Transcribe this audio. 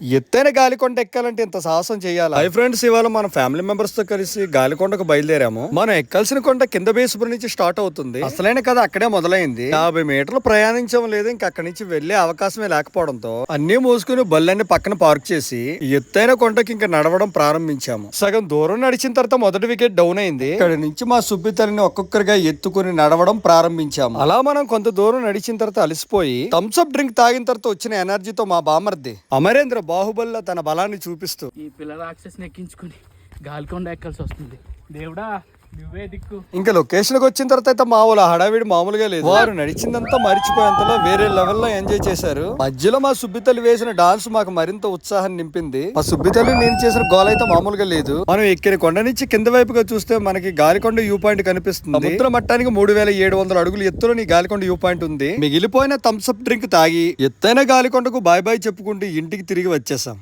ఎత్తైన గాలికొండ ఎక్కాలంటే ఇంత సాహసం చేయాలి. హై ఫ్రెండ్స్, ఇవాళ మన ఫ్యామిలీ మెంబర్స్ తో కలిసి గాలికొండకు బయలుదేరాము. మనం ఎక్కాల్సిన కొండ కింద బేసుపురం నుంచి స్టార్ట్ అవుతుంది. అసలైన కథ అక్కడే మొదలైంది. 50 మీటర్లు ప్రయాణించడం లేదు, ఇంకా అక్కడి నుంచి వెళ్లే అవకాశమే లేకపోవడంతో అన్ని మోసుకుని బళ్ళన్ని పక్కన పార్క్ చేసి ఎత్తైన కొండకి ఇంకా నడవడం ప్రారంభించాము. సగం దూరం నడిచిన తర్వాత మొదటి వికెట్ డౌన్ అయింది. ఇక్కడ నుంచి మా సుబ్బితల్ని ఒక్కొక్కరిగా ఎత్తుకుని నడవడం ప్రారంభించాము. అలా మనం కొంత దూరం నడిచిన తర్వాత అలసిపోయి థమ్స్అప్ డ్రింక్ తాగిన తర్వాత వచ్చిన ఎనర్జీతో మా బామర్ది అమరేంద్ర బాహుబలిలో తన బలాన్ని చూపిస్తూ ఈ పిల్ల రాక్షసిని ఎక్కించుకుని గాలికొండ ఎక్కాల్సి వస్తుంది. దేవుడా నువ్వే దిక్కు. ఇంకా లొకేషన్ కి వచ్చిన తర్వాత అయితే మామూలు హడావిడి మామూలుగా లేదు. వారు నడిచిందంతా మరిచిపోయేంతలో వేరే లెవెల్లో ఎంజాయ్ చేశారు. మధ్యలో మా సుబ్బితల్లి వేసిన డాన్స్ మాకు మరింత ఉత్సాహాన్ని నింపింది. మా సుబ్బితల్లి నేను చేసిన గోల్ అయితే మామూలుగా లేదు. మనం ఎక్కిన కొండ నుంచి కింద వైపుగా చూస్తే మనకి గాలికొండ వ్యూ పాయింట్ కనిపిస్తుంది. సముద్ర మట్టానికి 3700 అడుగులు ఎత్తులో నీ గాలికొండ వ్యూ పాయింట్ ఉంది. మిగిలిపోయిన థమ్స్అప్ డ్రింక్ తాగి ఎత్తైన గాలికొండకు బాయ్ బాయ్ చెప్పుకుంటూ ఇంటికి తిరిగి వచ్చేసాం.